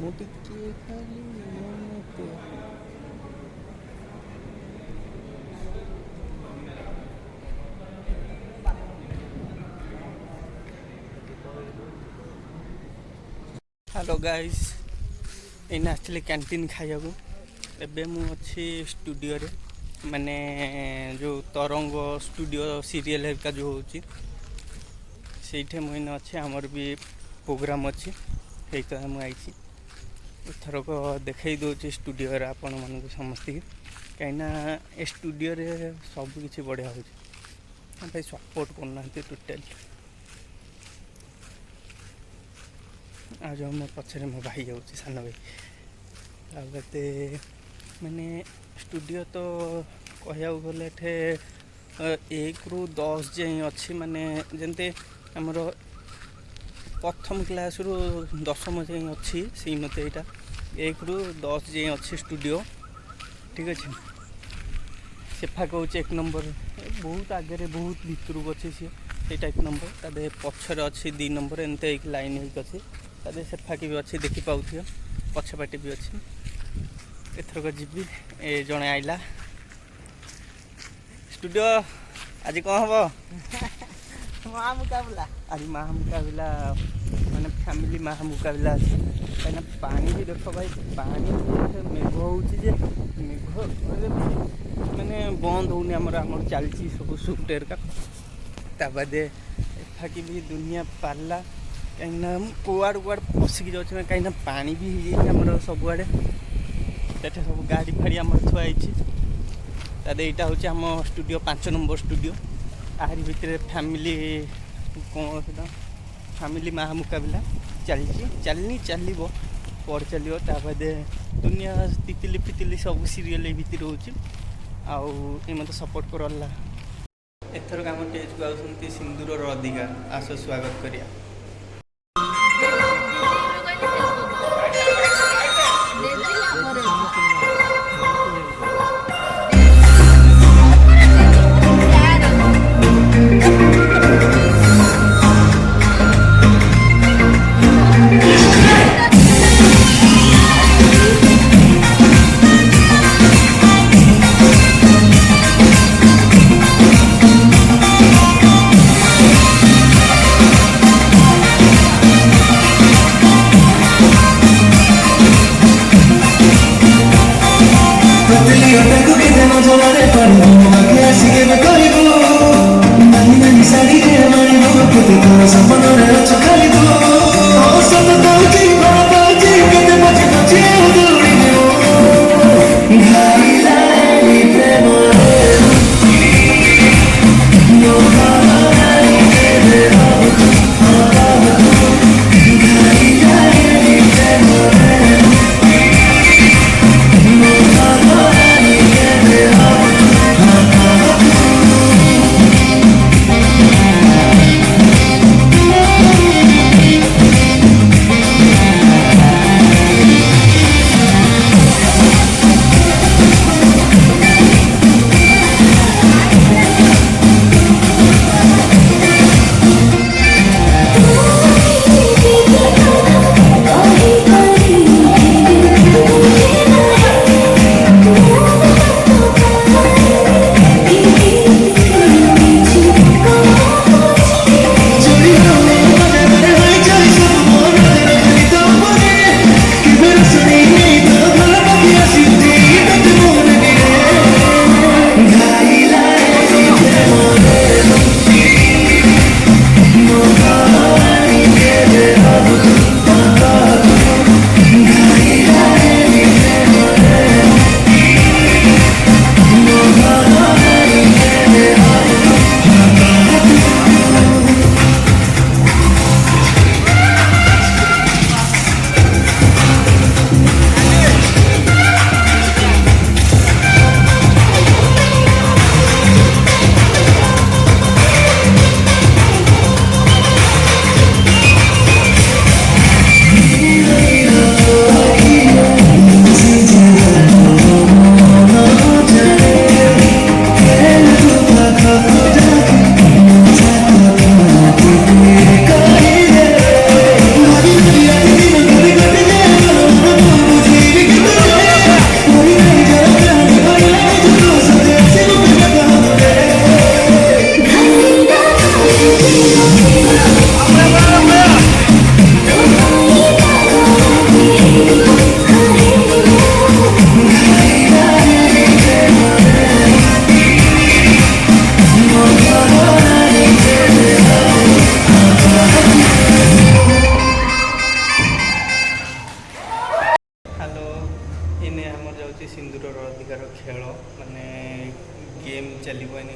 ମୁଁ ଟିକେ ଖାଲି ମତେ हेलो गाइस एना आसली कैंटीन खाइबा एबे मु अच्छी स्टूडियो रे माने जो तरंग स्टूडियो सीरियल हेल्का जो होची सेठे मुइन अच्छे आमर भी प्रोग्राम अच्छी तो मुझे एथरक देखई दूसरी स्टूडियो रे आपण मन समस्त कहीं स्टूडियो रे सब किसी बढ़िया हो भाई सपोर्ट करना टोटल आज मो पचर मो भाई जाऊँगी सान भाई आते माने स्टूडियो तो कह गले 1 ରୁ 10 जाए अच्छी माने जमते आमर प्रथम क्लास रु 10म जाए अच्छी से मत यहाँ 1 ରୁ 10 जाए अच्छी स्टूडियो ठीक अच्छे सेफा कहूँ 1 नंबर बहुत आगे बहुत भितर अच्छे सी 1 नंबर तादे पछर अच्छी 2 नंबर एमती एक लाइन अच्छी तादे सेफा की भी अच्छी देखी पाथे पछपाटी भी अच्छी एथरक जीवी ए जड़े आइला स्टूडियो आज कौन हम महा मुकाबला आज महा मुकाबला माने फैमिली महा मुकाबला अच्छे कहीं पानी भी देख भाई पानी मेघ हो मेघ माने बंद होनी आमर चलती सब सुटेर का बादे एफाकी भी दुनिया पाला कहीं कुआड़ कुआड़ पशिकी जाऊँ कहीं पानी भी हो सबुआड़े सेठे सब गाड़ी फाड़ी आम थुआई तादे यहाँ हूँ आम स्टूडियो 5 नंबर स्टूडियो आहरी भितर फैमिली कौन से फैमिली महा मुकाबला चलनी चलो पढ़ चलो तादे दुनिया तितिली फितिली सब सीरियल भितर हो मत सपोर्ट करला एथर आम टेज को आसती सिंदूर अधिकार आस स्वागत करिया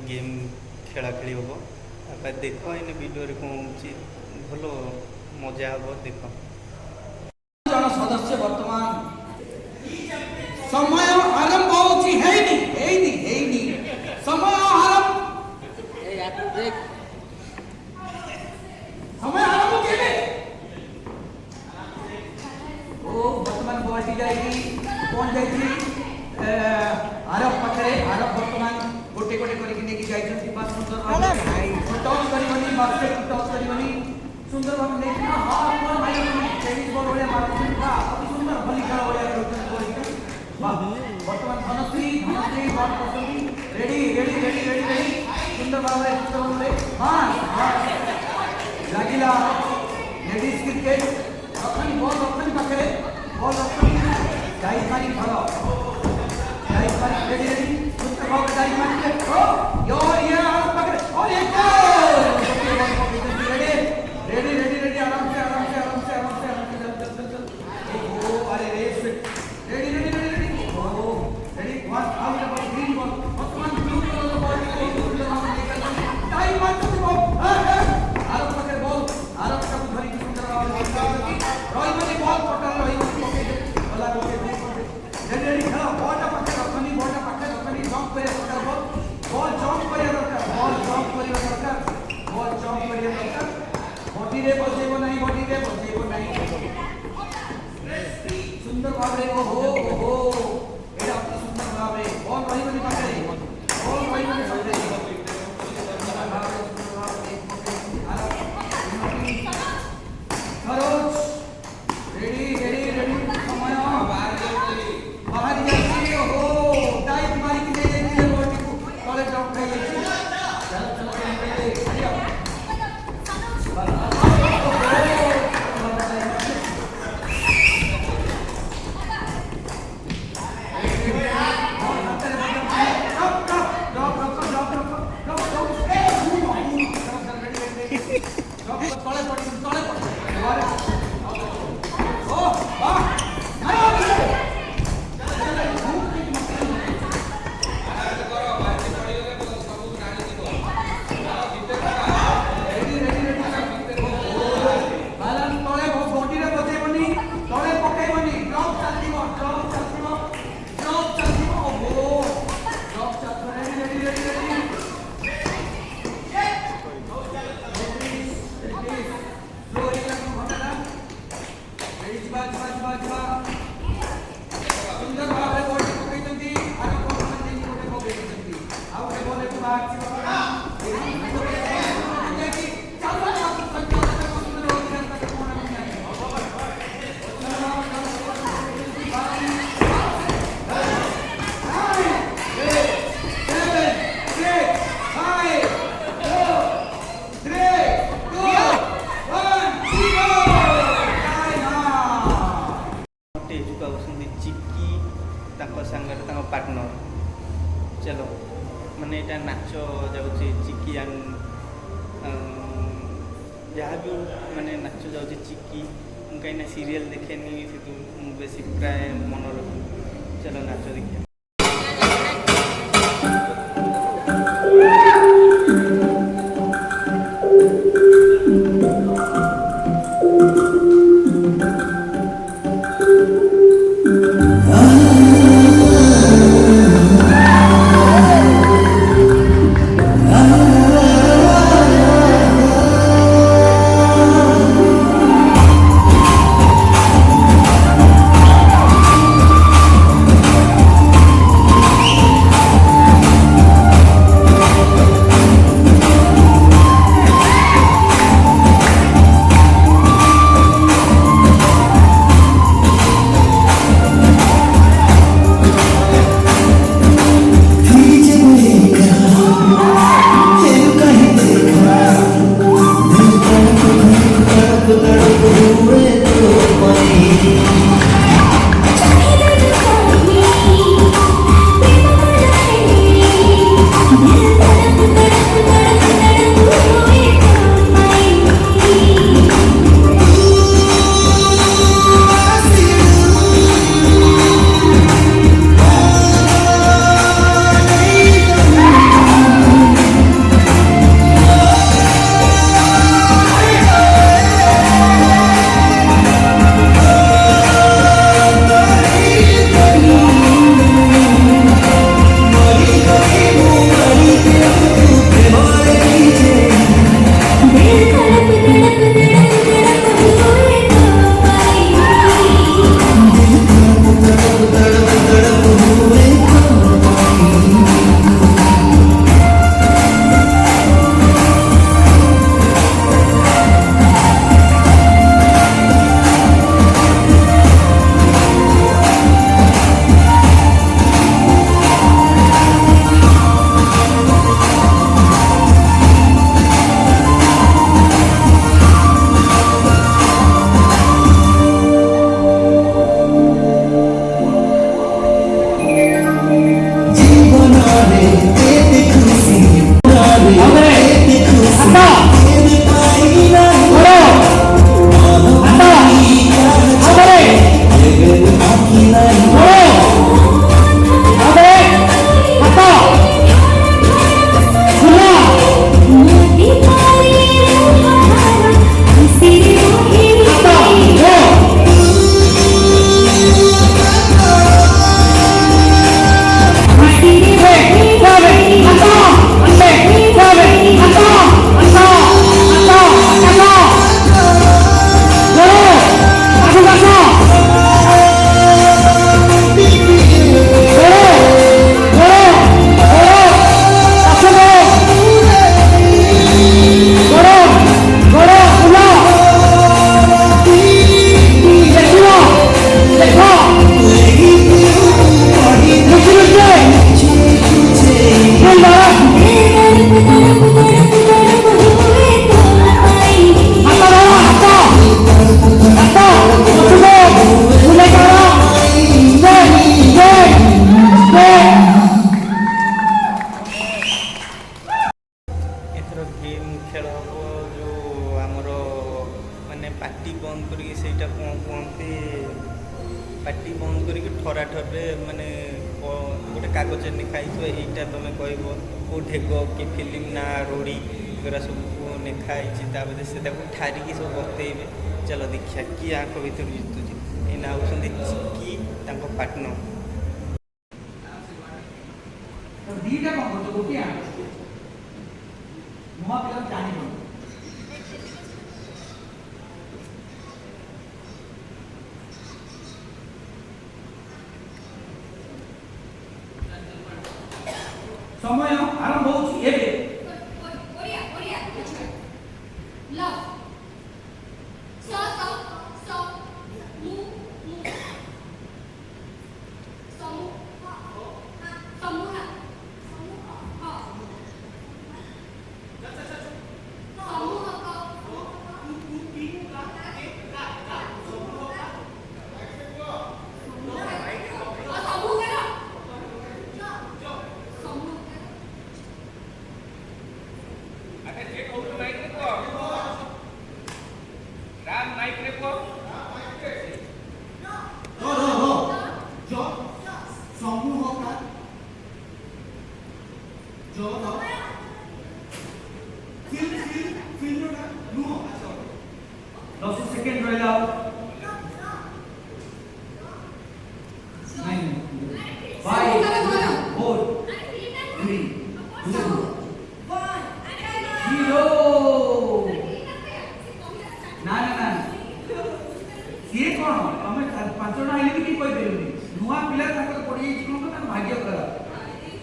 गेम खेला खेली हम देख इन वीडियो कौन हो भल मजा हम देख जन सदस्य वर्तमान समय आरंभ होची हेनी समय आरंभ समय आरंभ केले ओ वर्तमान बॉडी जाई कौन जाई आरब पाखरे आरब वर्तमान गोटे गोटे करके नेकी जाई बस सुंदर टॉस करिवनी बास्केट टॉस करिवनी सुंदर भाव नेकी हां कोन भाई टेनिस बॉल वाले मारछन का अति सुंदर भली खेल वाले करूछन वाह वर्तमान धनश्री बॉल पसंदी रेडी सुंदर भाव रे हां लागिला लेडीज क्रिकेट अखनी बॉल अखनी पाखरे बॉल अखनी जाई मारी भलो जाई मारी रेडी सुंदर भाव जाई मारी ओ यो ये पाखरे और एक रेडी आराम से चल ओ अरे रेस रेडी ओ ready one out of green ball वर्तमान ब्लू कलर बॉल टाइम मार तो बॉल आरब पाखरे बॉल आरब का धरी सुंदर भाव रही माने बॉल पटल रही ओके भला ओके रेडी खेलो बॉल पाखरे रखनी जंप करे बॉल जंप करे दरकार बॉडी रे बजेबो नहीं सुंदर भाव रे ओहो एटा अति सुंदर भाव रे बॉल रहिबनी पाखरे बॉल रहिबनी पाखरे सुंदर भाव रे खरोच रेडी समय बाहर जाई ओहो टाइट मारी के दे बॉडी को तले जंप खाई चल चिकी सांगे पार्टनर चलो माने यहाँ नाच जाऊँगी चिकी जहाँ भी माने नाच जाऊँगी चिकी कहीं सीरियल देखेनी से बेसी प्राय मन रखू चलो नाच देखिए ଖେଳ ହେବ ଯେଉଁ ଆମର ମାନେ ପାଟି ବନ୍ଦ କରିକି ସେଇଟା କ'ଣ କୁହନ୍ତି, ପାଟି ବନ୍ଦ କରିକି ଠରାଠରେ ମାନେ ଗୋଟେ କାଗଜରେ ଲେଖା ହେଇଥିବ ଏଇଟା ତୁମେ କହିବ କେଉଁ ଢେଗ କି ଫିଲ୍ମ ନା ରୋଡ଼ି ଏଗୁଡ଼ା ସବୁ ଲେଖା ହେଇଛି। ତାପରେ ସେ ତାକୁ ଠାରିକି ସବୁ ବତେଇବେ। ଚାଲ ଦେଖିବା କିଏ ଆଙ୍କ ଭିତରୁ ଜିତୁଛି। ଏଇନା ହେଉଛନ୍ତି ଚିକି ତାଙ୍କ ପାର୍ଟନର। ଦିଟା କ'ଣ କରୁଛ? ଗୋଟିଏ ଆଣ ନୂଆ ପିଲା ଜାଣିବ। ସମୟ ଆରମ୍ଭ ହେଉଛି ଏବେ।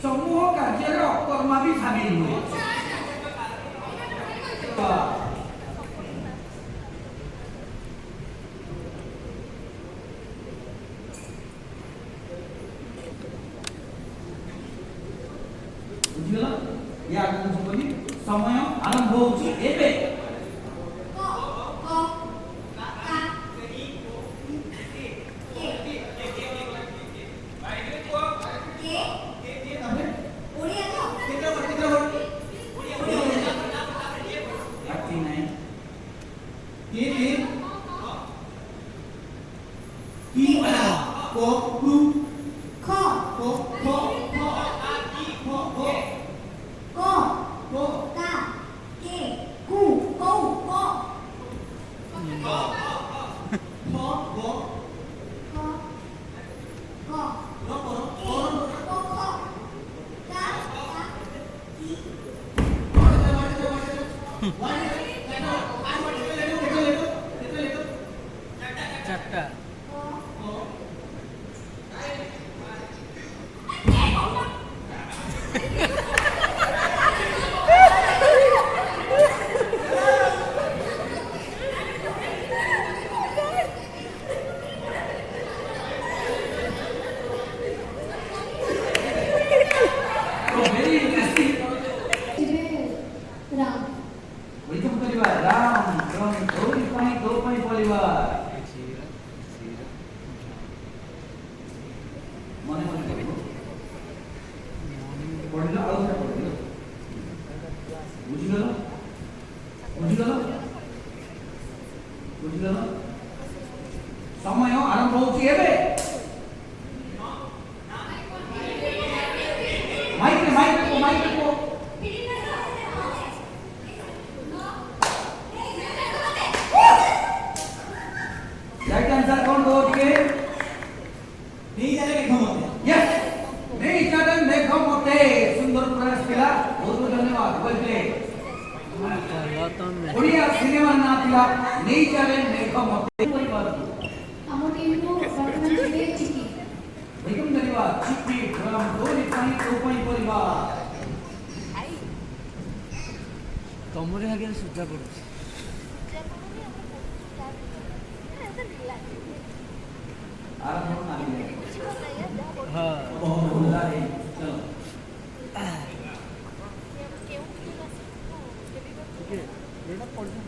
समूह कार्य अकर्मा भी शामिल हुए। बुझिगला या समय आरंभ होउची एबे। समय आरंभ होउची एबे। माइक को राइट आंसर कौन दो के नहीं जाने देखो मते। यस नहीं जाने देखो मते। सुंदर प्रयास पिला बहुत बहुत धन्यवाद। Well play. ओडिया सिनेमा ना पिला नहीं जाने देखो मते। ଆମ ଟିମକୁ ବର୍ତ୍ତମାନ ଯିବେ ଚିକି। एकदम धन्यवाद। चिकी ग्राम दोनी पानी तो पानी परिवार ତମରି ଆଗରେ ସୁଜା ପଡୁଛି। आरंभ होना है। हाँ बहुत बोला है। चलो ଏଇଟା ପଡୁଛି।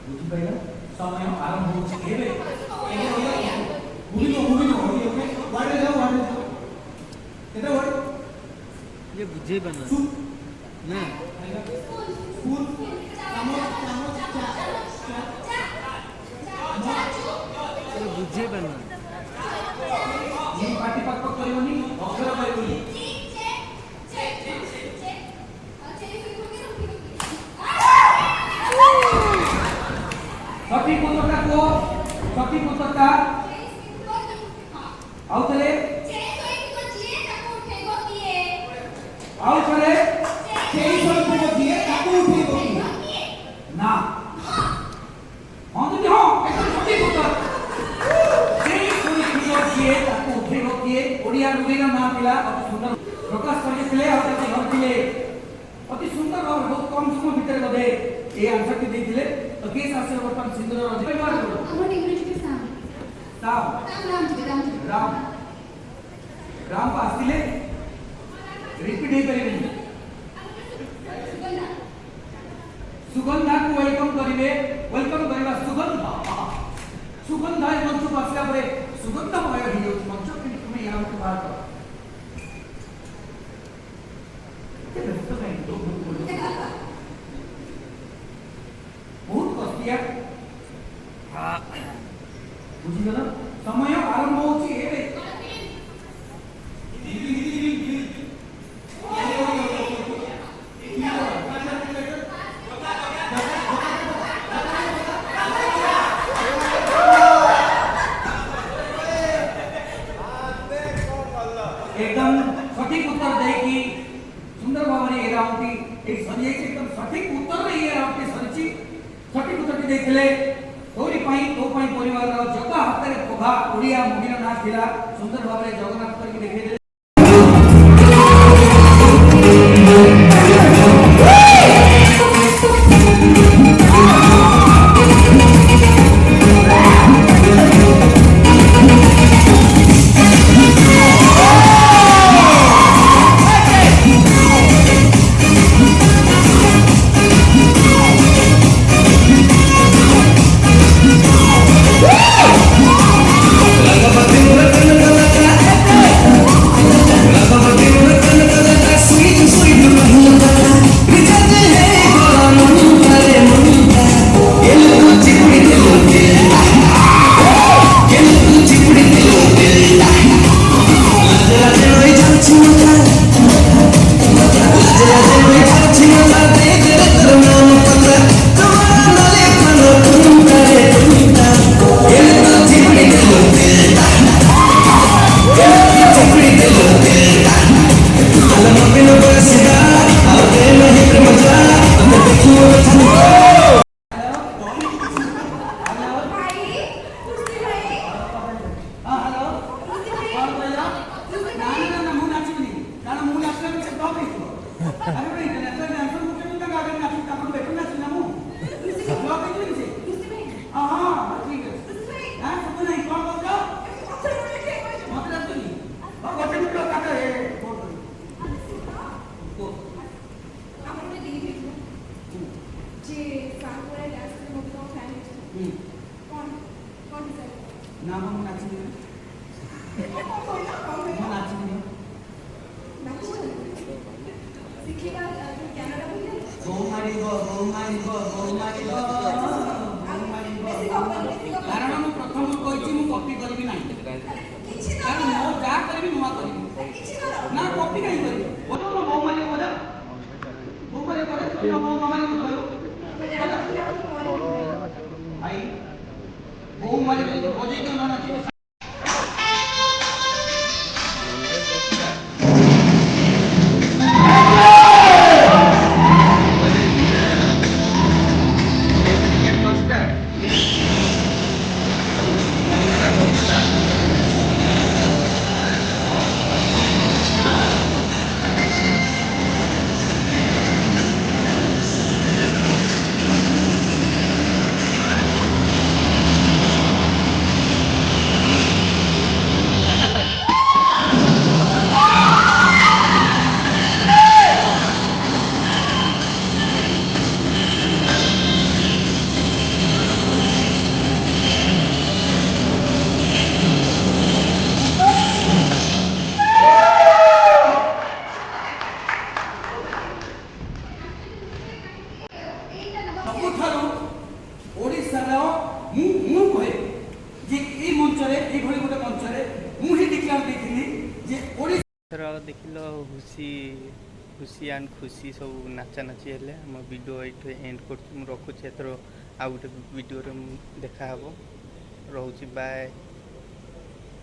बुझी पाइला समय आरंभ होउची एबे। मुवी नो ओके वाडे जाओ केटा वाड ये बुझे बना सु ना स्कूल काम ସଠିକ ଉତ୍ତରଟା ଆଉ ଥରେ ଆଉ ଥରେ ସେଇ ସଠିକ ଯିଏ ତାକୁ ଉଠେଇବ କିଏ? ନା ହଁ ଯଦି ହଁ ଏକଦମ ସଠିକ ଉତ୍ତର ସେଇ ସଠିକ ଯିଏ ତାକୁ ଉଠେଇବ କିଏ? ଓଡ଼ିଆ ରୁଢ଼ିର ନାଁ ଥିଲା ଅତି ସୁନ୍ଦର ପ୍ରକାଶ କରିଥିଲେ ଆଉ ତାକୁ ଧରିଥିଲେ ଅତି ସୁନ୍ଦର ଭାବରେ ବହୁତ କମ ସମୟ ଭିତରେ ବୋଧେ এই আনসারটি দিয়েছিলে তো কে আসছে বর্তমান সিন্ধুর রাজ্য ব্যবহার করো আমার ইংরেজিতে সাম তাও রাম রাম আসলে রিপিট হই পারিবেনি সুগন্ধা কো ওয়েলকাম করিবে ওয়েলকাম করিবা সুগন্ধা সুগন্ধা মঞ্চ আসলা পরে সুগন্ধা ভয় হই যাচ্ছে মঞ্চ কিন্তু তুমি ইয়া মত বাত করো কেন তো নাই তো बहुत कष्टिया बुझिगल समय आरंभ होची एबे एकदम सठिक उत्तर दे कि सुंदर भावने ए राउंडटी एक सरी एकदम सठिक उत्तर रे ए राउंडटी सरीची सठिक उत्तर देते तोरी तो परिवार जगह हाथ में पघा ओडिया मुहिर ना थिला सुंदर भाव में जगन्नाथ करके देखै नाम हम नाचिनी हम नाचिनी ଶିଖିବା କ୍ୟାମେରା ବୁଲିଲେ ବହୁ ମାରିବ କାରଣ ମୁଁ ପ୍ରଥମରୁ କହିଛି ମୁଁ କପି କରିବି ନାହିଁ କାରଣ ମୁଁ ଯାହା କରିବି ନୂଆ କରିବି ନା କପି କାହିଁ କରିବି ବୋଧେ ମୋ ବହୁ ମାରିବ ବୋଧେ ବହୁ ମାରିବ ବୋଧେ ମୋ ବହୁ ମାରିବ ଭାଇ ବହୁ ମାରିବ ବଜେଇ ଦିଅ ନା ନାଚିବ देखिल खुशी एंड खुशी सब नाचानाची हेले आम वीडियो ये एंड कर रखुच्छे एथर आउ गोटे वीडियो देखा ରହୁଛି ବାଏ।